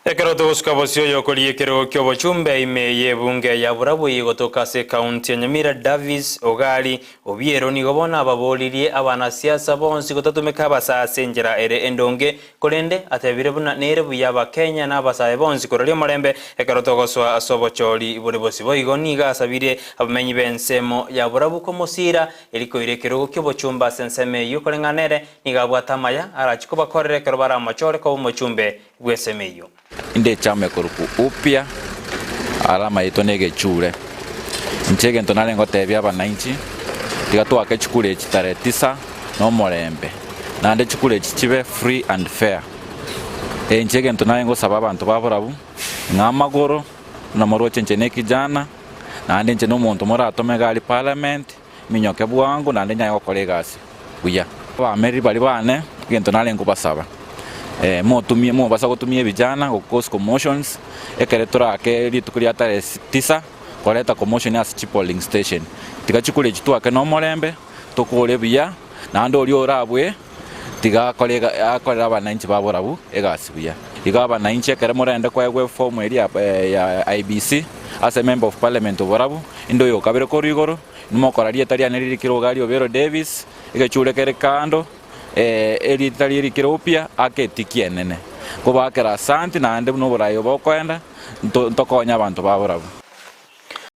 Ekero tugusuka bosio yokorie kero kyo bochumbe ime yebunge ya Burabuyi gotoka se county ya Nyamira. Davis Ogali Obiero ni gobona ababolirie abanasiasa bonsi gotatumeka basase njira ere endonge kolende atebire buna nere buya ba Kenya na basaye bonsi kororio marembe. Ekero togoswa asobochori buri bosi boigo niga asabire abamenyi bensemo ya Burabu komosira eliko irekero kyo bochumba senseme yukorenganere niga bwatamaya arachiko bakorere kero bara amachore ko mochumbe bwesemeyo inde chame kuruku upya alama itonege chure nchege ntonale ngotebya abananchi tigatwake chukule chitare 9 no morembe nande chukule chichibe free and fair nchege ntonale ngosaba abantu ba Burabu ngamagoro na moroche nchene kijana nande nchene umuntu mora atomega ali parliament minyoke bwangu nande nyayo kolegasi buya abameri bali bane ntonale ngubasaba mo basa gutumie vijana cause commotions ekeretora ke litukuria tare 9 koleta commotion as polling station tigachukule chitwa ke no morembe tukule biya na ndo oli orabwe tiga kolega akorera abananchi ba Burabu egasi biya iga abananchi ekere morende kwa egwe form eri ya IBC as a member of parliament of Burabu ndo yo kabere korigoro nimo koraria tari aneriri kirogali Obiero Davis igachule kere kando eri tari kiropia aketikienene kuba kera santi na ande no burayo bokwenda ntokonya abantu ba Burabu.